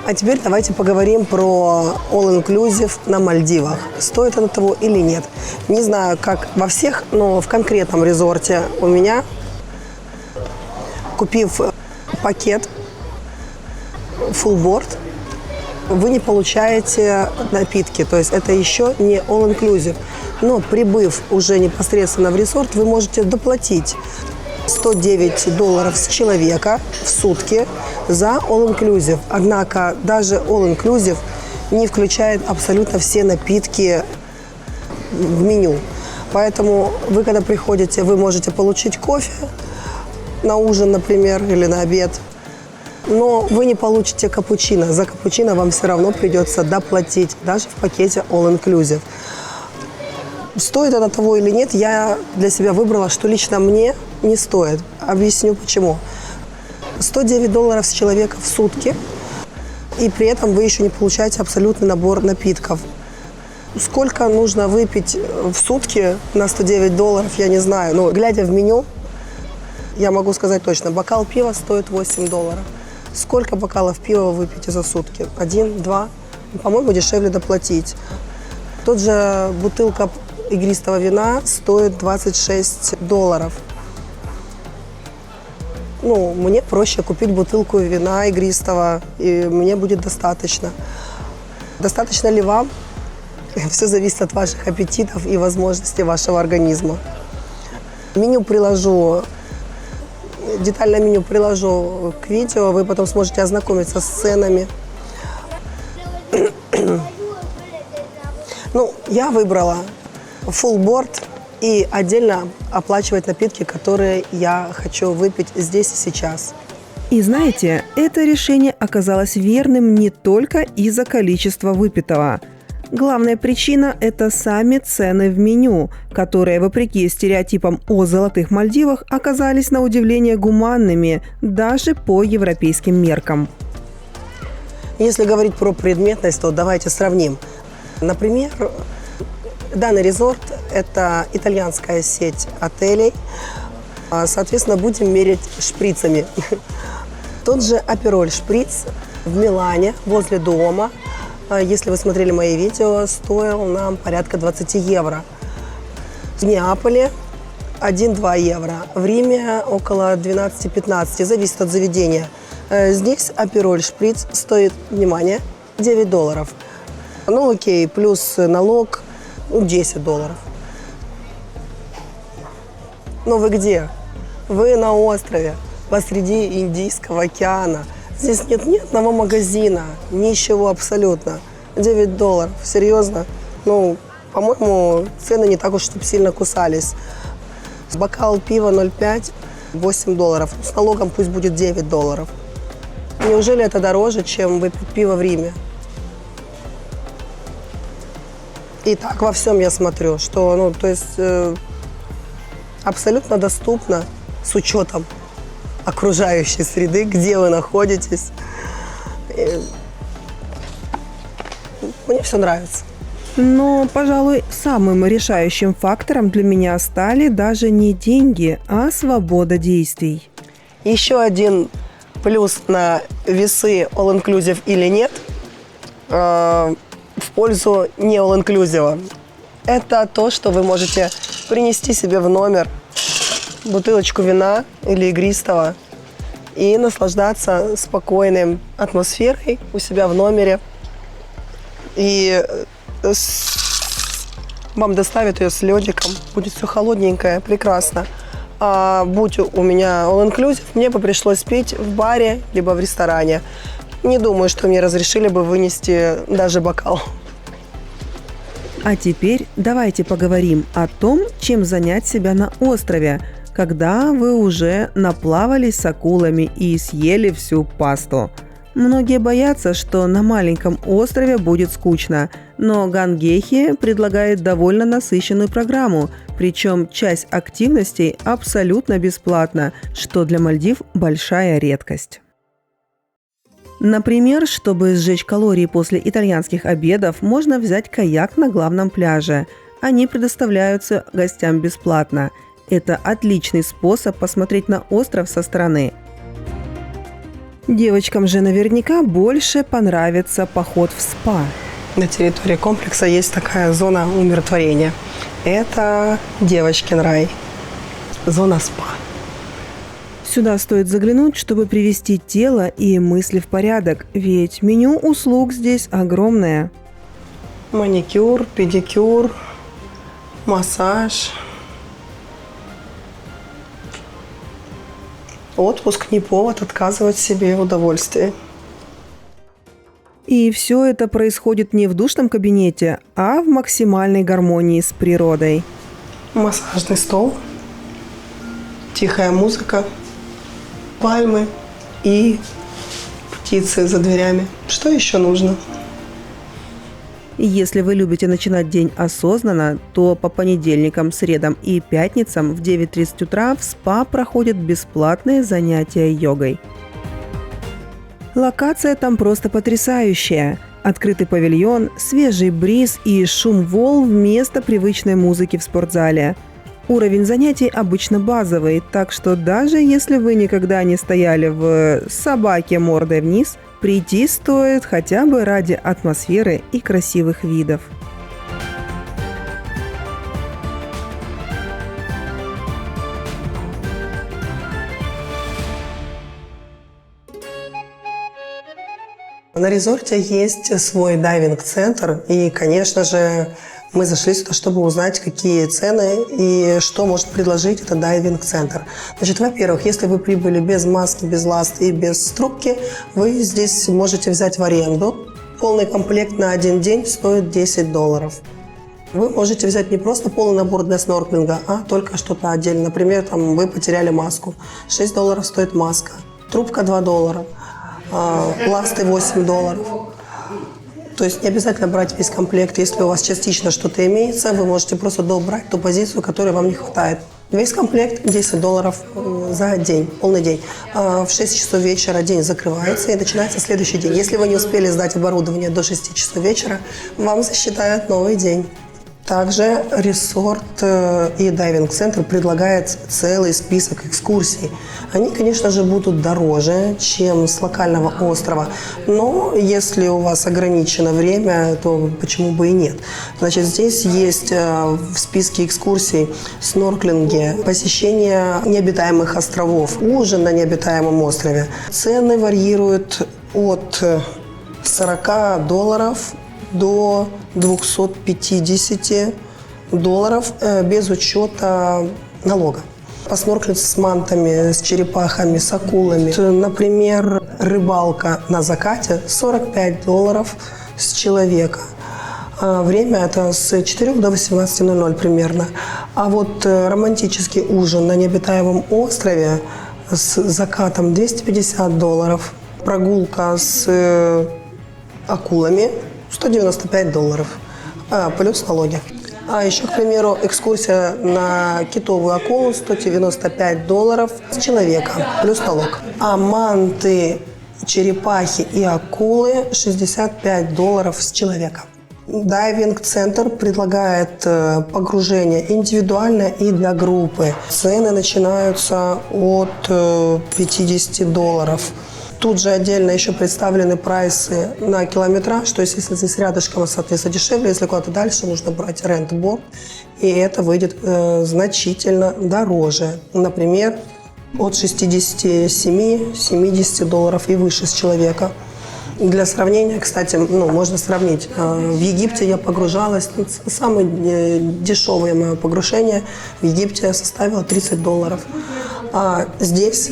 А теперь давайте поговорим про all-inclusive на Мальдивах. Стоит оно того или нет. Не знаю, как во всех, но в конкретном резорте у меня, купив пакет full board, вы не получаете напитки. То есть это еще не all-inclusive. Но прибыв уже непосредственно в резорт, вы можете доплатить $109 с человека в сутки за all-inclusive. Однако даже all-inclusive не включает абсолютно все напитки в меню. Поэтому вы, когда приходите, вы можете получить кофе на ужин, например, или на обед. Но вы не получите капучино. За капучино вам все равно придется доплатить, даже в пакете all-inclusive. Стоит это того или нет, я для себя выбрала, что лично мне не стоит. Объясню почему. $109 с человека в сутки, и при этом вы еще не получаете абсолютный набор напитков. Сколько нужно выпить в сутки на $109, я не знаю. Но глядя в меню, я могу сказать точно, бокал пива стоит $8. Сколько бокалов пива вы выпьете за сутки? 1, 2? По-моему, дешевле доплатить. Тут же бутылка игристого вина стоит $26. Ну, мне проще купить бутылку вина игристого, и мне будет достаточно. Достаточно ли вам? Все зависит от ваших аппетитов и возможностей вашего организма. Меню приложу, детальное меню приложу к видео, вы потом сможете ознакомиться с ценами. Ну, я выбрала full board и отдельно оплачивать напитки, которые я хочу выпить здесь и сейчас. И знаете, это решение оказалось верным не только из-за количества выпитого. Главная причина – это сами цены в меню, которые, вопреки стереотипам о золотых Мальдивах, оказались на удивление гуманными даже по европейским меркам. Если говорить про предметность, то давайте сравним. Например, данный резорт – это итальянская сеть отелей. Соответственно, будем мерить шприцами. Тот же апероль шприц в Милане, возле дома, если вы смотрели мои видео, стоил нам порядка 20 евро. В Неаполе 1-2 евро. В Риме около 12-15, зависит от заведения. Здесь апероль шприц стоит, внимание, $9. Ну окей, плюс налог $10. Но вы где? Вы на острове, посреди Индийского океана. Здесь нет ни одного магазина, ничего абсолютно. $9, серьезно? Ну, по-моему, цены не так уж чтобы сильно кусались. Бокал пива 0,5 $8. С налогом пусть будет $9. Неужели это дороже, чем выпить пиво в Риме? И так во всем я смотрю, что, ну, то есть абсолютно доступно с учетом окружающей среды, где вы находитесь. И мне все нравится. Но, пожалуй, самым решающим фактором для меня стали даже не деньги, а свобода действий. Еще один плюс на весы all-inclusive или нет в пользу не all-inclusive. Это то, что вы можете принести себе в номер бутылочку вина или игристого и наслаждаться спокойной атмосферой у себя в номере. И вам доставят ее с ледиком, будет все холодненькое, прекрасно. А будь у меня all-inclusive, мне бы пришлось пить в баре либо в ресторане. Не думаю, что мне разрешили бы вынести даже бокал. А теперь давайте поговорим о том, чем занять себя на острове, когда вы уже наплавались с акулами и съели всю пасту. Многие боятся, что на маленьком острове будет скучно, но Гангейхи предлагает довольно насыщенную программу, причем часть активностей абсолютно бесплатна, что для Мальдив большая редкость. Например, чтобы сжечь калории после итальянских обедов, можно взять каяк на главном пляже. Они предоставляются гостям бесплатно. Это отличный способ посмотреть на остров со стороны. Девочкам же наверняка больше понравится поход в спа. На территории комплекса есть такая зона умиротворения. Это девочкин рай. Зона спа. Сюда стоит заглянуть, чтобы привести тело и мысли в порядок, ведь меню услуг здесь огромное. Маникюр, педикюр, массаж. Отпуск не повод отказывать себе в удовольствии. И все это происходит не в душном кабинете, а в максимальной гармонии с природой. Массажный стол, тихая музыка, пальмы и птицы за дверями. Что еще нужно? Если вы любите начинать день осознанно, то по понедельникам, средам и пятницам в 9:30 утра в СПА проходят бесплатные занятия йогой. Локация там просто потрясающая. Открытый павильон, свежий бриз и шум волн вместо привычной музыки в спортзале. Уровень занятий обычно базовый, так что даже если вы никогда не стояли в «собаке мордой вниз», прийти стоит хотя бы ради атмосферы и красивых видов. На резорте есть свой дайвинг-центр, и, конечно же, мы зашли сюда, чтобы узнать, какие цены и что может предложить этот дайвинг-центр. Значит, во-первых, если вы прибыли без маски, без ласт и без трубки, вы здесь можете взять в аренду. Полный комплект на один день стоит $10. Вы можете взять не просто полный набор для снорклинга, а только что-то отдельно. Например, там, вы потеряли маску. $6 стоит маска, трубка $2, ласты $8. То есть не обязательно брать весь комплект. Если у вас частично что-то имеется, вы можете просто добрать ту позицию, которой вам не хватает. Весь комплект $10 за день, полный день. В 6 часов вечера день закрывается и начинается следующий день. Если вы не успели сдать оборудование до 6 часов вечера, вам засчитают новый день. Также резорт и дайвинг-центр предлагает целый список экскурсий. Они, конечно же, будут дороже, чем с локального острова, но если у вас ограничено время, то почему бы и нет. Значит, здесь есть в списке экскурсий снорклинги, посещение необитаемых островов, ужин на необитаемом острове. Цены варьируют от $40 до $250 без учета налога. Поснорклить с мантами, с черепахами, с акулами. Например, рыбалка на закате $45 с человека. Время это с 4 до 18:00 примерно. А вот романтический ужин на необитаемом острове с закатом $250. Прогулка с акулами $195, плюс налоги. А еще, к примеру, экскурсия на китовую акулу $195 с человека, плюс налог. А манты, черепахи и акулы $65 с человека. Дайвинг-центр предлагает погружение индивидуальное и для группы. Цены начинаются от $50. Тут же отдельно еще представлены прайсы на километраж, то есть если здесь рядышком, соответственно, дешевле, если куда-то дальше, нужно брать рент-борд, и это выйдет значительно дороже. Например, от $67-70 и выше с человека. Для сравнения, кстати, можно сравнить. В Египте я погружалась, самое дешевое мое погружение в Египте составило $30, а здесь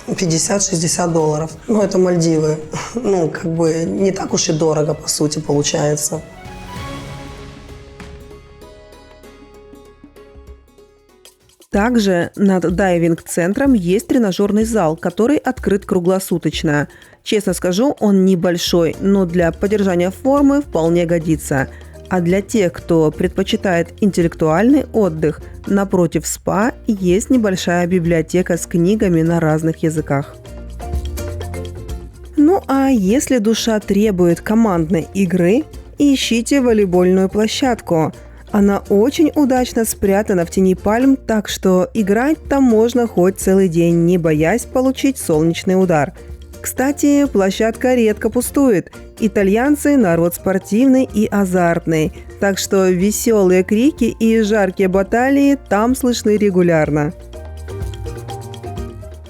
$50-60. Это Мальдивы. Не так уж и дорого, по сути, получается. Также над дайвинг-центром есть тренажерный зал, который открыт круглосуточно. Честно скажу, он небольшой, но для поддержания формы вполне годится. А для тех, кто предпочитает интеллектуальный отдых, напротив СПА есть небольшая библиотека с книгами на разных языках. А если душа требует командной игры, ищите волейбольную площадку. Она очень удачно спрятана в тени пальм, так что играть там можно хоть целый день, не боясь получить солнечный удар. Кстати, площадка редко пустует. Итальянцы – народ спортивный и азартный, так что веселые крики и жаркие баталии там слышны регулярно.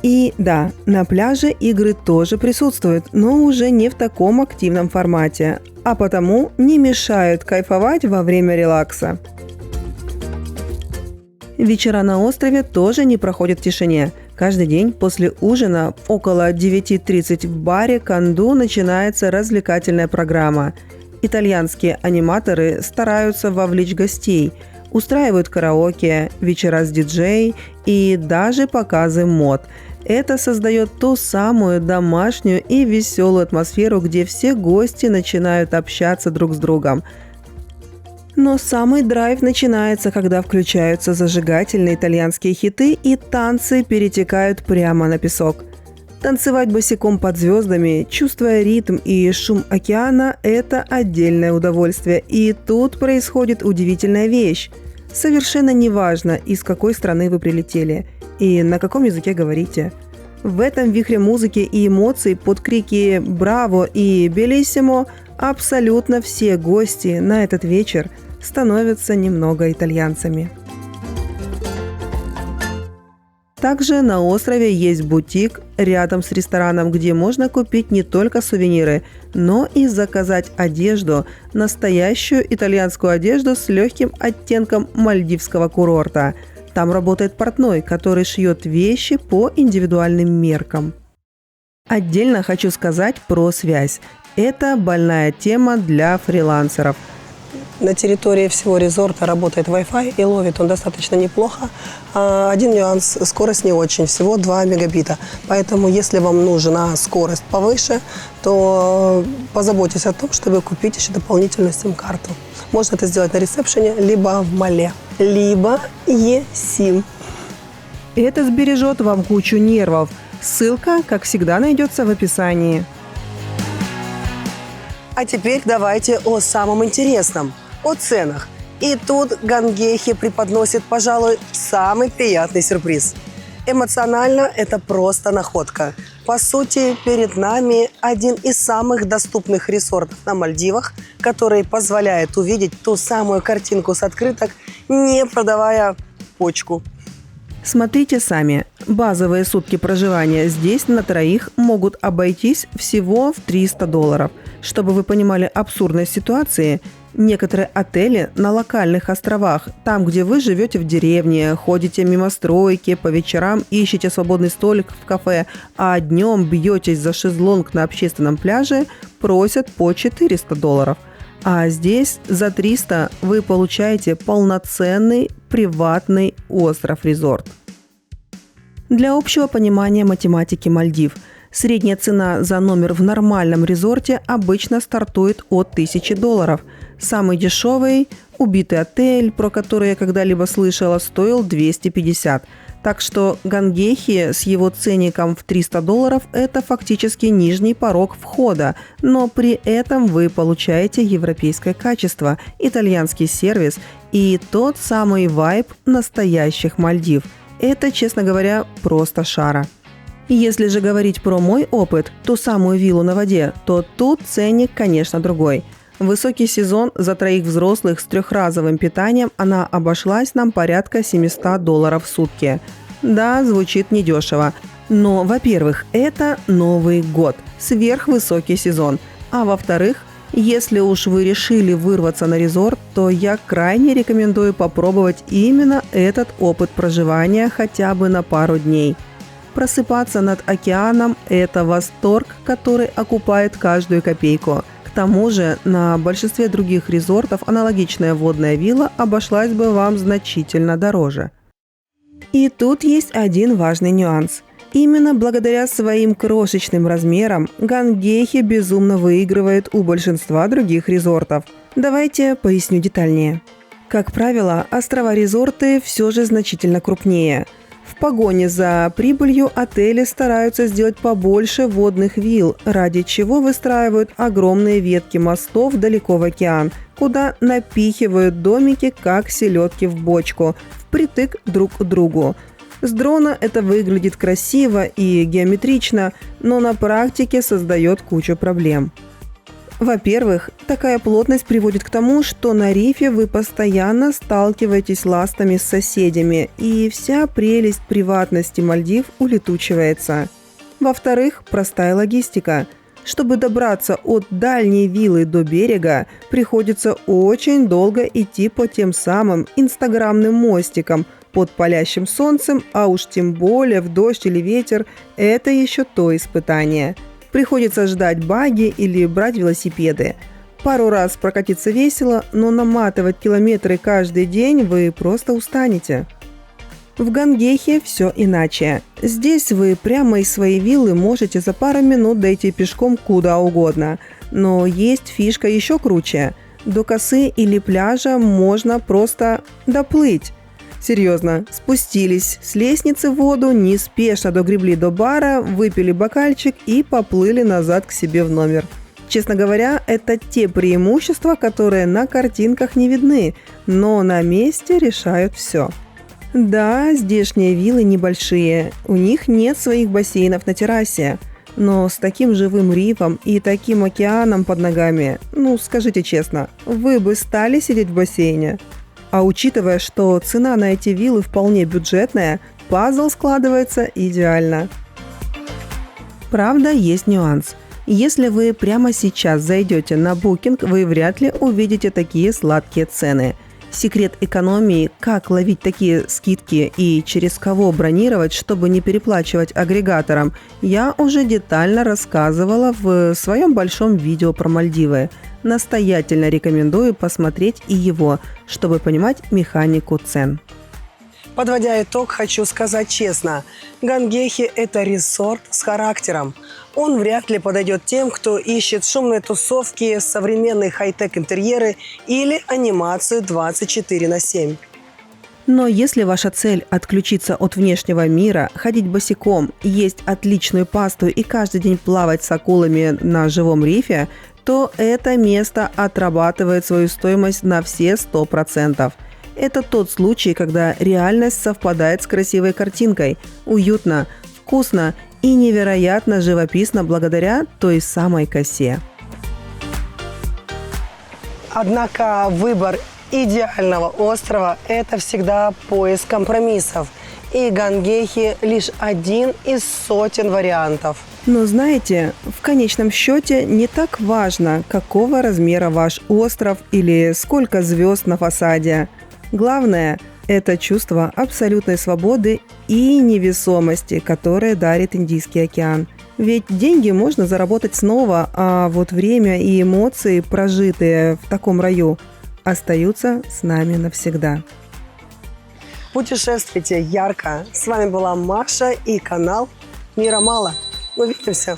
И да, на пляже игры тоже присутствуют, но уже не в таком активном формате, а потому не мешают кайфовать во время релакса. Вечера на острове тоже не проходят в тишине. Каждый день после ужина около 9:30 в баре Канду начинается развлекательная программа. Итальянские аниматоры стараются вовлечь гостей, устраивают караоке, вечера с диджей и даже показы мод. Это создает ту самую домашнюю и веселую атмосферу, где все гости начинают общаться друг с другом. Но самый драйв начинается, когда включаются зажигательные итальянские хиты и танцы перетекают прямо на песок. Танцевать босиком под звездами, чувствуя ритм и шум океана – это отдельное удовольствие. И тут происходит удивительная вещь. Совершенно неважно, из какой страны вы прилетели и на каком языке говорите. В этом вихре музыки и эмоций под крики «Браво!» и «Белиссимо» абсолютно все гости на этот вечер становятся немного итальянцами. Также на острове есть бутик рядом с рестораном, где можно купить не только сувениры, но и заказать одежду, настоящую итальянскую одежду с легким оттенком мальдивского курорта. Там работает портной, который шьет вещи по индивидуальным меркам. Отдельно хочу сказать про связь. Это больная тема для фрилансеров. На территории всего резорта работает Wi-Fi и ловит он достаточно неплохо. Один нюанс – скорость не очень, всего 2 мегабита. Поэтому, если вам нужна скорость повыше, то позаботьтесь о том, чтобы купить еще дополнительную сим-карту. Можно это сделать на ресепшене, либо в моле, либо eSIM. Это сбережет вам кучу нервов. Ссылка, как всегда, найдется в описании. А теперь давайте о самом интересном – о ценах. И тут Гангейхи преподносит, пожалуй, самый приятный сюрприз. Эмоционально это просто находка. По сути, перед нами один из самых доступных резортов на Мальдивах, который позволяет увидеть ту самую картинку с открыток, не продавая почку. Смотрите сами. Базовые сутки проживания здесь на троих могут обойтись всего в $300. Чтобы вы понимали абсурдность ситуации, некоторые отели на локальных островах, там, где вы живете в деревне, ходите мимо стройки, по вечерам ищете свободный столик в кафе, а днем бьетесь за шезлонг на общественном пляже, просят по $400. А здесь за 300 вы получаете полноценный приватный остров-резорт. Для общего понимания математики Мальдив, средняя цена за номер в нормальном резорте обычно стартует от $1000. Самый дешевый убитый отель, про который я когда-либо слышала, стоил $250. Так что Гангейхи с его ценником в $300 – это фактически нижний порог входа, но при этом вы получаете европейское качество, итальянский сервис и тот самый вайб настоящих Мальдив. Это, честно говоря, просто шара. Если же говорить про мой опыт, ту самую виллу на воде, то тут ценник, конечно, другой. В высокий сезон за троих взрослых с трехразовым питанием она обошлась нам порядка $700 в сутки. Да, звучит недешево. Но, во-первых, это Новый год, сверхвысокий сезон. А во-вторых, если уж вы решили вырваться на резорт, то я крайне рекомендую попробовать именно этот опыт проживания хотя бы на пару дней. Просыпаться над океаном – это восторг, который окупает каждую копейку. К тому же на большинстве других резортов аналогичная водная вилла обошлась бы вам значительно дороже. И тут есть один важный нюанс. Именно благодаря своим крошечным размерам Гангейхи безумно выигрывает у большинства других резортов. Давайте поясню детальнее. Как правило, острова-резорты все же значительно крупнее. В погоне за прибылью отели стараются сделать побольше водных вилл, ради чего выстраивают огромные ветки мостов далеко в океан, куда напихивают домики, как селедки в бочку, впритык друг к другу. С дрона это выглядит красиво и геометрично, но на практике создает кучу проблем. Во-первых, такая плотность приводит к тому, что на рифе вы постоянно сталкиваетесь ластами с соседями, и вся прелесть приватности Мальдив улетучивается. Во-вторых, простая логистика. Чтобы добраться от дальней виллы до берега, приходится очень долго идти по тем самым инстаграмным мостикам, под палящим солнцем, а уж тем более в дождь или ветер – это еще то испытание. Приходится ждать баги или брать велосипеды. Пару раз прокатиться весело, но наматывать километры каждый день вы просто устанете. В Гангейхе все иначе. Здесь вы прямо из своей виллы можете за пару минут дойти пешком куда угодно. Но есть фишка еще круче. До косы или пляжа можно просто доплыть. Серьезно, спустились с лестницы в воду, неспешно догребли до бара, выпили бокальчик и поплыли назад к себе в номер. Честно говоря, это те преимущества, которые на картинках не видны, но на месте решают все. Да, здешние виллы небольшие, у них нет своих бассейнов на террасе, но с таким живым рифом и таким океаном под ногами, скажите честно, вы бы стали сидеть в бассейне? А учитывая, что цена на эти виллы вполне бюджетная, пазл складывается идеально. Правда, есть нюанс. Если вы прямо сейчас зайдете на Booking, вы вряд ли увидите такие сладкие цены. Секрет экономии, как ловить такие скидки и через кого бронировать, чтобы не переплачивать агрегаторам, я уже детально рассказывала в своем большом видео про Мальдивы. Настоятельно рекомендую посмотреть и его, чтобы понимать механику цен. Подводя итог, хочу сказать честно, Гангейхи – это резорт с характером. Он вряд ли подойдет тем, кто ищет шумные тусовки, современные хай-тек интерьеры или анимацию 24/7. Но если ваша цель – отключиться от внешнего мира, ходить босиком, есть отличную пасту и каждый день плавать с акулами на живом рифе, то это место отрабатывает свою стоимость на все 100%. Это тот случай, когда реальность совпадает с красивой картинкой, уютно, вкусно и невероятно живописно благодаря той самой косе. Однако выбор идеального острова – это всегда поиск компромиссов. И Гангейхи – лишь один из сотен вариантов. Но знаете, в конечном счете не так важно, какого размера ваш остров или сколько звезд на фасаде. Главное – это чувство абсолютной свободы и невесомости, которое дарит Индийский океан. Ведь деньги можно заработать снова, а вот время и эмоции, прожитые в таком раю, остаются с нами навсегда. Путешествуйте ярко. С вами была Маша и канал Мира Мало. Увидимся.